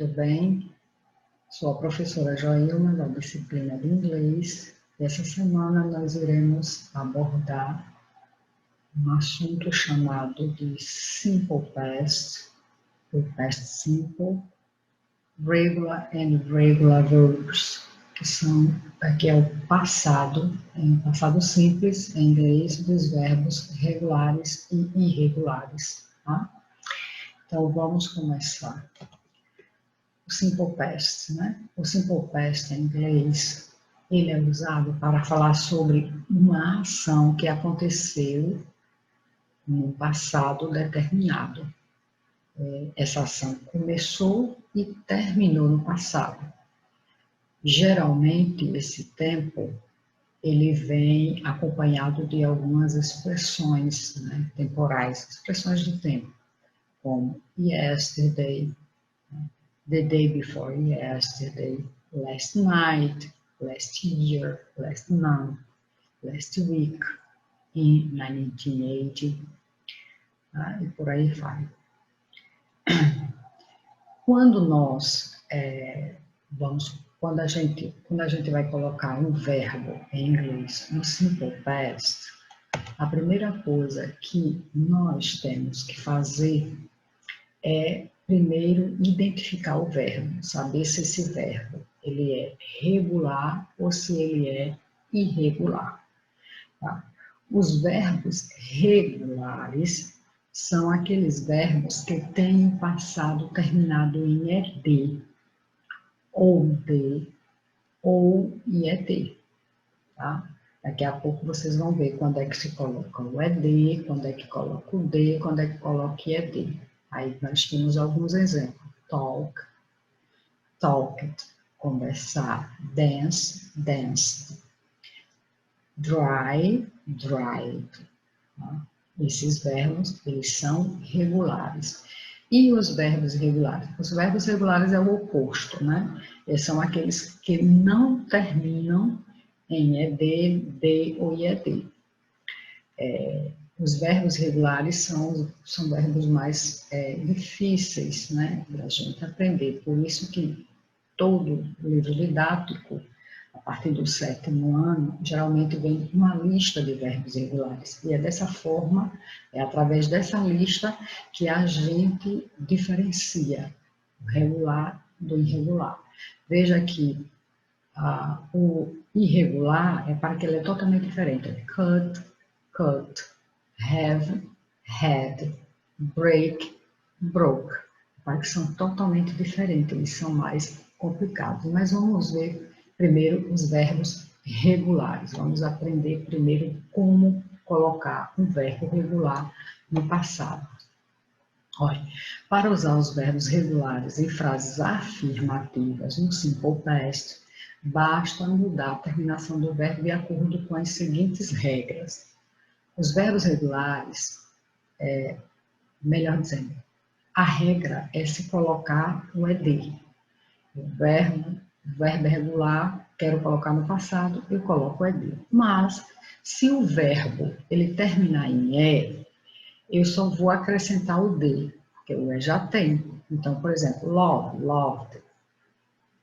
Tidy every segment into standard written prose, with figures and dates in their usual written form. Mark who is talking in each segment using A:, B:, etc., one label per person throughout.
A: tudo bem? Sou a professora Joilma, da disciplina de inglês. E essa semana nós iremos abordar um assunto chamado de Simple Past, o Past Simple, Regular and Irregular Verbs, que é o passado, passado simples em inglês, dos verbos regulares e irregulares, tá? Então vamos começar. O Simple Past, né? O Simple Past em inglês, ele é usado para falar sobre uma ação que aconteceu no passado determinado. Essa ação começou e terminou no passado. Geralmente, esse tempo, ele vem acompanhado de algumas expressões, né, temporais, expressões de tempo, como yesterday, the day before yesterday, last night, last year, last month, last week, in 1980, tá? E por aí vai. Quando nós quando a gente vai colocar um verbo em inglês no Simple Past, a primeira coisa que nós temos que fazer é primeiro identificar o verbo, saber se esse verbo ele é regular ou se ele é irregular. Tá? Os verbos regulares são aqueles verbos que têm o passado terminado em ED, ou D, ou IED. Tá? Daqui a pouco vocês vão ver quando é que se coloca o ED, quando é que coloca o D, quando é que coloca o IED. Aí nós temos alguns exemplos. Talk, talked, conversar. Dance, danced. Dry, dried. Tá? Esses verbos, eles são regulares. E os verbos irregulares? Os verbos regulares é o oposto, né? Eles são aqueles que não terminam em ED, D ou IED. Os verbos regulares são verbos mais difíceis, né, da gente aprender. Por isso que todo livro didático, a partir do 7º ano, geralmente vem uma lista de verbos regulares. E é dessa forma, é através dessa lista que a gente diferencia o regular do irregular. Veja que o irregular é para que ele é totalmente diferente. Cut, cut. Have, had, break, broke. Que são totalmente diferentes, eles são mais complicados. Mas vamos ver primeiro os verbos regulares. Vamos aprender primeiro como colocar um verbo regular no passado. Olha, para usar os verbos regulares em frases afirmativas no Simple Past, basta mudar a terminação do verbo de acordo com as seguintes regras. Os verbos regulares, melhor dizendo, a regra é se colocar o ED. O verbo é regular, quero colocar no passado, eu coloco o ED. Mas, se o verbo ele terminar em E, eu só vou acrescentar o D, porque o E já tem. Então, por exemplo, love, loved,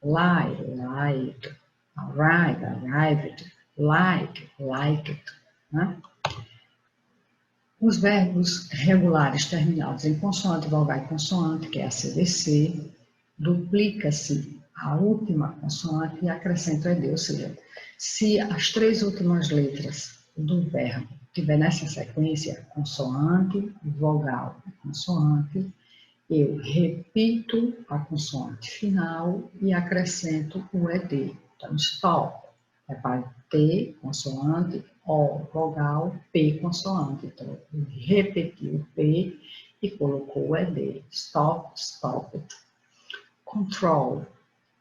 A: lie, lied, arrive, arrived, like, liked, né? Os verbos regulares terminados em consoante, vogal e consoante, que é a CVC, duplica-se a última consoante e acrescenta o ED, ou seja, se as 3 últimas letras do verbo estiver nessa sequência, consoante, vogal e consoante, eu repito a consoante final e acrescento o ED. Então, stop é para T, consoante, O, vogal, P, consoante. Então, repetiu o P e colocou o ED. Stop, stopped. Control,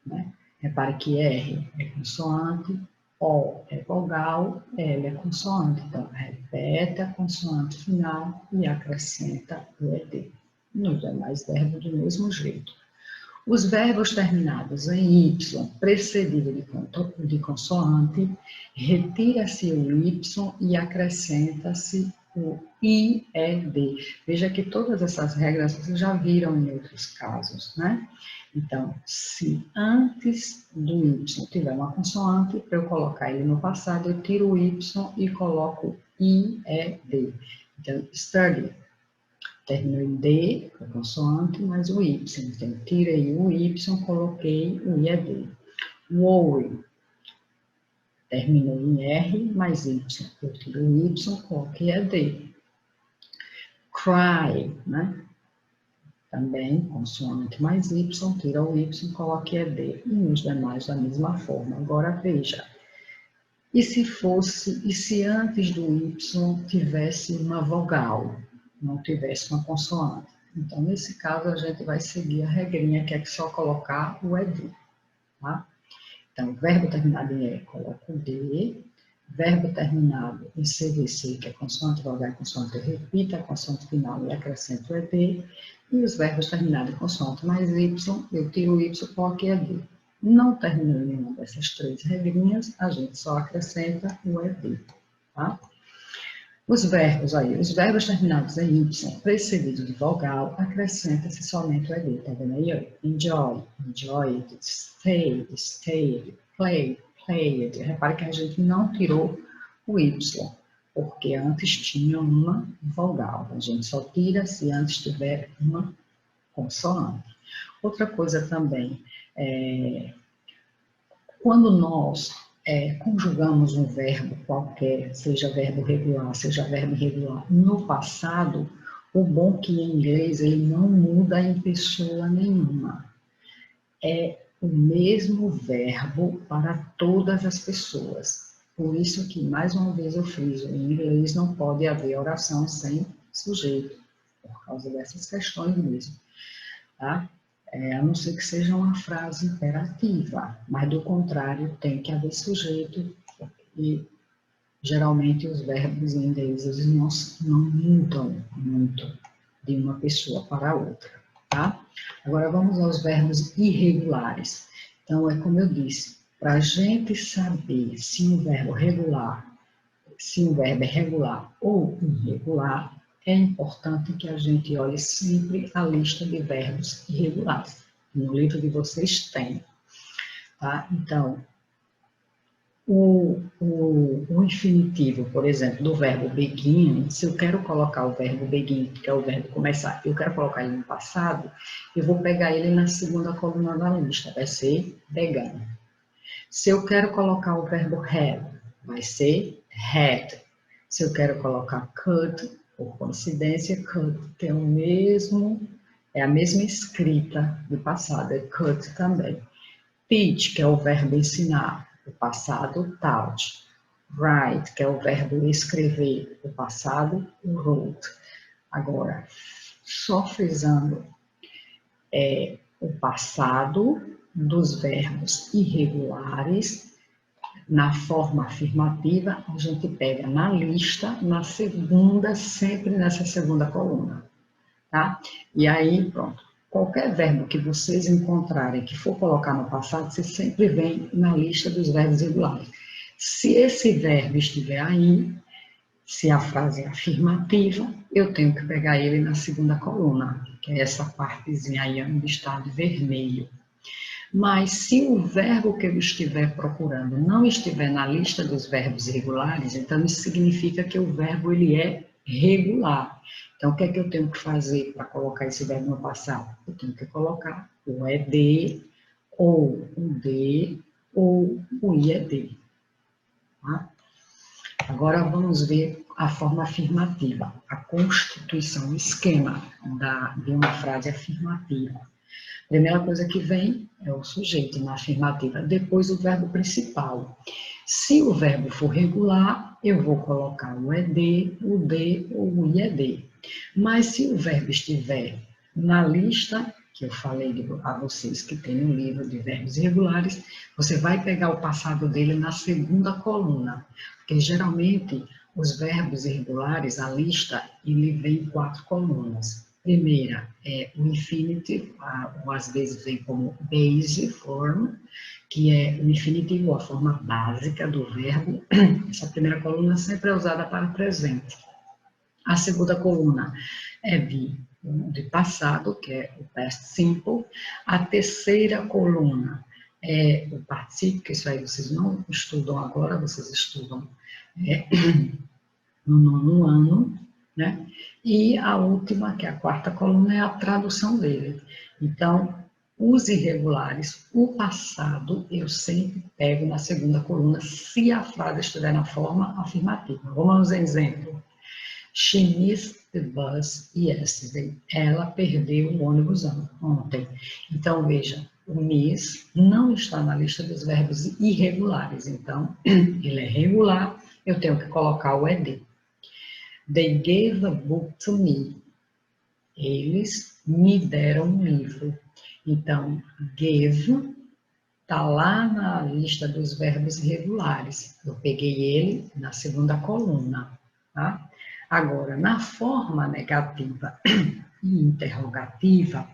A: né? Repare que R é consoante, O é vogal, L é consoante. Então, repete a consoante final e acrescenta o ED. Nos demais verbos do mesmo jeito. Os verbos terminados em Y, precedido de consoante, retira-se o Y e acrescenta-se o IED. Veja que todas essas regras vocês já viram em outros casos, né? Então, se antes do Y tiver uma consoante, para eu colocar ele no passado, eu tiro o Y e coloco IED. Então, study. Terminou em D, a consoante, mais o Y. Então, tirei o Y, coloquei o IED. Worry. Terminou em R, mais Y. Eu tiro o Y, coloquei IED. Cry, né? Também, consoante mais Y, tira o Y, coloque ED. E nos demais da mesma forma. Agora, veja. E se antes do Y tivesse uma vogal, não tivesse uma consoante? Então, nesse caso, a gente vai seguir a regrinha, que é só colocar o ED, tá? Então, verbo terminado em E, coloco o D. Verbo terminado em CVC, que é consoante, vogal e consoante, eu repito a consoante final e acrescento o ED. E os verbos terminados em consoante mais Y, eu tiro o Y e coloco ED. Não terminou nenhuma dessas três regrinhas, a gente só acrescenta o ED, tá? Os verbos terminados em Y, precedido de vogal, acrescenta-se somente o ED, tá vendo aí? Enjoy, enjoyed, stayed, stayed, played, played. Repare que a gente não tirou o Y, porque antes tinha uma vogal. A gente só tira se antes tiver uma consoante. Outra coisa também, quando nós conjugamos um verbo qualquer, seja verbo regular, seja verbo irregular, no passado, o bom que em inglês ele não muda em pessoa nenhuma. É o mesmo verbo para todas as pessoas. Por isso que, mais uma vez, eu friso, em inglês não pode haver oração sem sujeito, por causa dessas questões mesmo, tá? A não ser que seja uma frase imperativa, mas do contrário tem que haver sujeito e geralmente os verbos em inglês eles não mudam muito de uma pessoa para outra, tá? Agora vamos aos verbos irregulares. Então é como eu disse, para a gente saber se um verbo é regular ou irregular, é importante que a gente olhe sempre a lista de verbos irregulares. No livro de vocês tem, tá? Então, o infinitivo, por exemplo, do verbo begin, se eu quero colocar o verbo begin, que é o verbo começar, eu quero colocar ele no passado, eu vou pegar ele na segunda coluna da lista, vai ser began. Se eu quero colocar o verbo have, vai ser had. Se eu quero colocar could, por coincidência, could tem é a mesma escrita do passado, é could também. Teach, que é o verbo ensinar, o passado, taught. Write, que é o verbo escrever, o passado, wrote. Agora, só frisando, o passado dos verbos irregulares, na forma afirmativa, a gente pega na lista, na segunda, sempre nessa segunda coluna, tá? E aí, pronto. Qualquer verbo que vocês encontrarem que for colocar no passado, você sempre vem na lista dos verbos regulares. Se esse verbo estiver aí, se a frase é afirmativa, eu tenho que pegar ele na segunda coluna, que é essa partezinha aí onde está de vermelho. Mas se o verbo que eu estiver procurando não estiver na lista dos verbos irregulares, então isso significa que o verbo ele é regular. Então, o que é que eu tenho que fazer para colocar esse verbo no passado? Eu tenho que colocar o ED, ou o D, ou o IED. Tá? Agora vamos ver a forma afirmativa, a constituição, o esquema de uma frase afirmativa. A primeira coisa que vem é o sujeito na afirmativa, depois o verbo principal. Se o verbo for regular, eu vou colocar o ED, o D ou o IED. Mas se o verbo estiver na lista, que eu falei a vocês que tem no livro de verbos irregulares, você vai pegar o passado dele na segunda coluna, porque geralmente os verbos irregulares, a lista, ele vem em 4 colunas. Primeira é o infinitive, ou às vezes vem como base form, que é o infinitivo, a forma básica do verbo. Essa primeira coluna sempre é usada para presente. A segunda coluna é be, de passado, que é o past simple. A terceira coluna é o participio, que isso aí vocês não estudam agora, vocês estudam no nono ano, né? E a última, que é a quarta coluna, é a tradução dele. Então, os irregulares, o passado, eu sempre pego na segunda coluna, se a frase estiver na forma afirmativa. Vamos a um exemplo. She missed the bus yesterday. Ela perdeu o ônibus ontem. Então, veja, o miss não está na lista dos verbos irregulares. Então, ele é regular, eu tenho que colocar o ed. They gave a book to me. Eles me deram um livro. Então, gave está lá na lista dos verbos irregulares. Eu peguei ele na segunda coluna, tá? Agora, na forma negativa e interrogativa,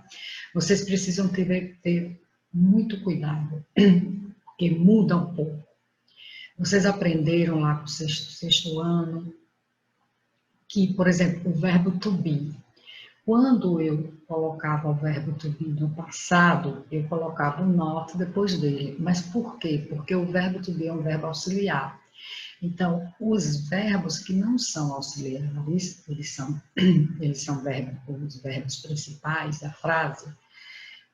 A: vocês precisam ter muito cuidado, porque muda um pouco. Vocês aprenderam lá com o sexto ano que, por exemplo, o verbo to be, quando eu colocava o verbo to be no passado, eu colocava o not depois dele. Mas por quê? Porque o verbo to be é um verbo auxiliar. Então, os verbos que não são auxiliares, eles são os verbos principais da frase,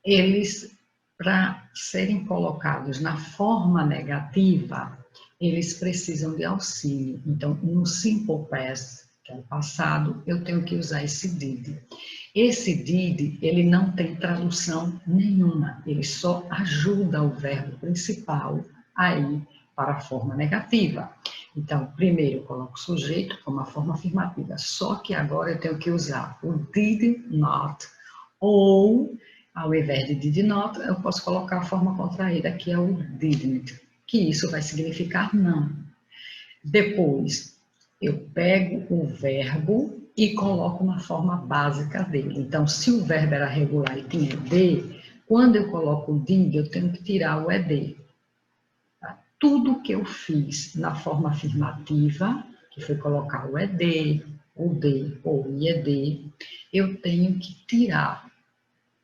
A: eles, para serem colocados na forma negativa, eles precisam de auxílio. Então, no simple past, que é o passado, eu tenho que usar esse did. Esse did, ele não tem tradução nenhuma, ele só ajuda o verbo principal a ir para a forma negativa. Então, primeiro eu coloco o sujeito como a forma afirmativa, só que agora eu tenho que usar o did not, ou, ao invés de did not, eu posso colocar a forma contraída, que é o didn't, que isso vai significar não. Depois, eu pego o verbo e coloco na forma básica dele. Então, se o verbo era regular e tinha ed, quando eu coloco o did, eu tenho que tirar o ed. Tá? Tudo que eu fiz na forma afirmativa, que foi colocar o ed, o d ou o ied, eu tenho que tirar,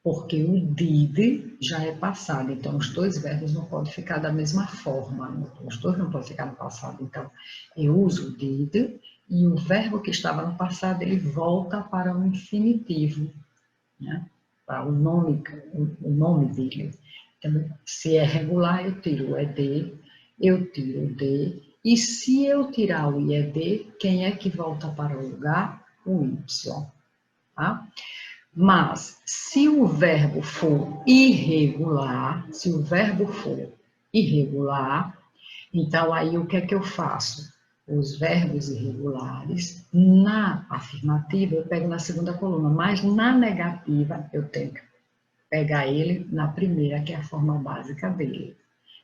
A: porque o did já é passado, então os dois verbos não podem ficar da mesma forma, os dois não podem ficar no passado. Então, eu uso o did e o verbo que estava no passado, ele volta para o infinitivo, né? Para o nome dele. Então, se é regular, eu tiro o ed, eu tiro o d, e se eu tirar o ied, quem é que volta para o lugar? O y, tá? Mas, se o verbo for irregular, então aí o que é que eu faço? Os verbos irregulares, na afirmativa, eu pego na segunda coluna, mas na negativa, eu tenho que pegar ele na primeira, que é a forma básica dele.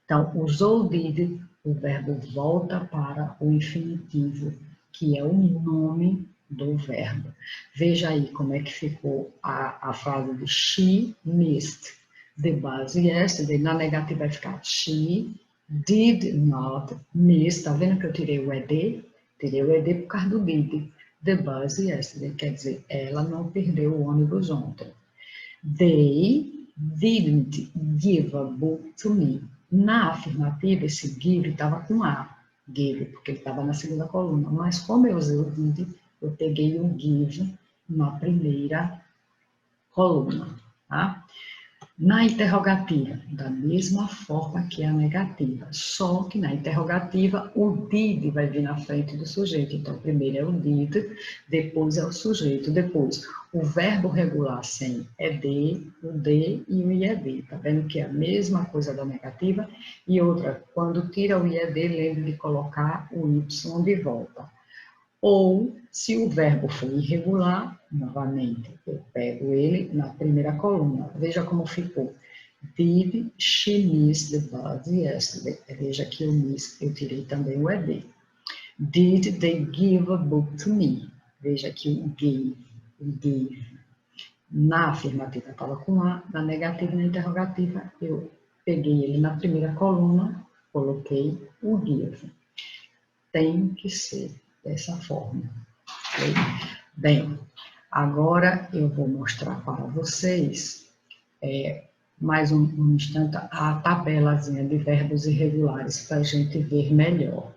A: Então, usou did, o verbo volta para o infinitivo, que é o nome do verbo. Veja aí como é que ficou a frase de she missed the bus yesterday. Na negativa vai ficar she did not miss. Tá vendo que eu tirei o ed? Tirei o ed por causa do did. The bus yesterday, quer dizer, ela não perdeu o ônibus ontem. They didn't give a book to me. Na afirmativa, esse give estava com A, give, porque ele estava na segunda coluna. Mas como eu usei o did, eu peguei o give na primeira coluna, tá? Na interrogativa, da mesma forma que a negativa, só que na interrogativa o did vai vir na frente do sujeito. Então, primeiro é o did, depois é o sujeito, depois o verbo regular sem ed, o d e o ied. Tá vendo que é a mesma coisa da negativa? E outra, quando tira o ied, lembre de colocar o y de volta. Ou, se o verbo for irregular, novamente, eu pego ele na primeira coluna. Veja como ficou. Did she miss the bus yesterday? Veja que eu tirei também o ed. Did they give a book to me? Veja que o gave. Na afirmativa estava com A, na negativa e na interrogativa, eu peguei ele na primeira coluna, coloquei o give. Tem que ser dessa forma. Okay? Bem, Agora eu vou mostrar para vocês, mais um instante, a tabelazinha de verbos irregulares para a gente ver melhor.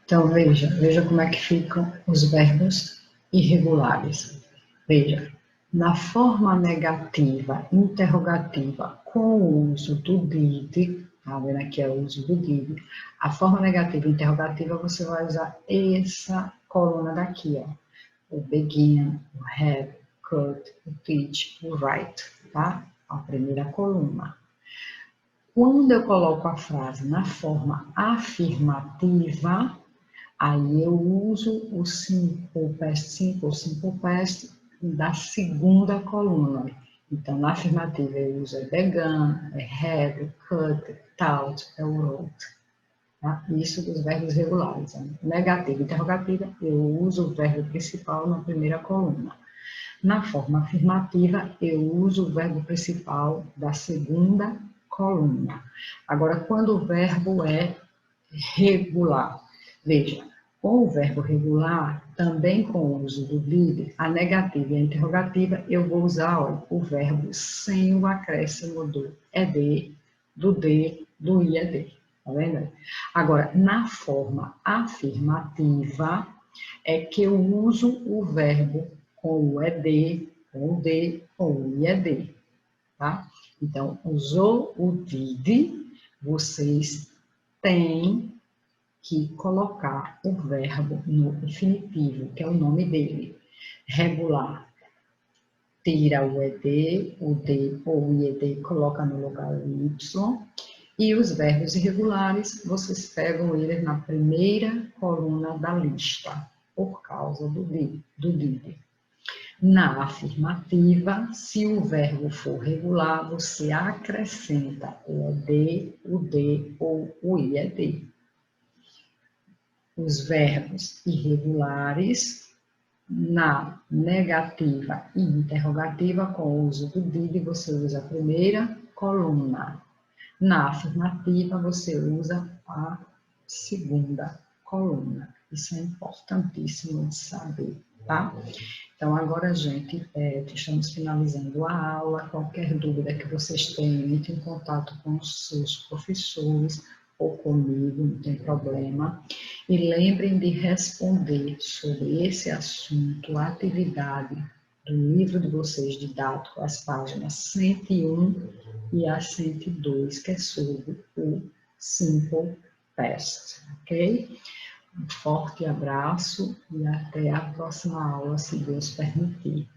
A: Então, veja como é que ficam os verbos irregulares. Veja, na forma negativa, interrogativa, com o uso do did, tá vendo aqui é o uso do did, a forma negativa interrogativa você vai usar essa coluna daqui, ó. O begin, o have, could, o teach, o write, tá? A primeira coluna. Quando eu coloco a frase na forma afirmativa, aí eu uso o simple past da segunda coluna. Então, na afirmativa eu uso began, had, could, thought, wrote. Tá? Isso dos verbos regulares. Negativa e interrogativa, eu uso o verbo principal na primeira coluna. Na forma afirmativa, eu uso o verbo principal da segunda coluna. Agora, quando o verbo é regular, veja, com o verbo regular, também com o uso do did, a negativa e a interrogativa, eu vou usar, olha, o verbo sem o acréscimo do ed, do de, do ied. Tá vendo? Agora, na forma afirmativa, é que eu uso o verbo com o ed, com o de, com o ied. Tá? Então, usou o did, vocês têm que colocar o verbo no infinitivo, que é o nome dele. Regular, tira o ed, o de ou o ied, coloca no lugar o y. E os verbos irregulares, vocês pegam eles na primeira coluna da lista, por causa do did. Na afirmativa, se o verbo for regular, você acrescenta o ed, o de ou o ied. Os verbos irregulares, na negativa e interrogativa, com o uso do did, você usa a primeira coluna. Na afirmativa, você usa a segunda coluna. Isso é importantíssimo de saber, tá? Então, agora, gente, estamos finalizando a aula. Qualquer dúvida que vocês tenham, entre em contato com os seus professores ou comigo, não tem problema. E lembrem de responder sobre esse assunto, a atividade do livro de vocês didático, as páginas 101 e a 102, que é sobre o Simple Past, ok? Um forte abraço e até a próxima aula, se Deus permitir.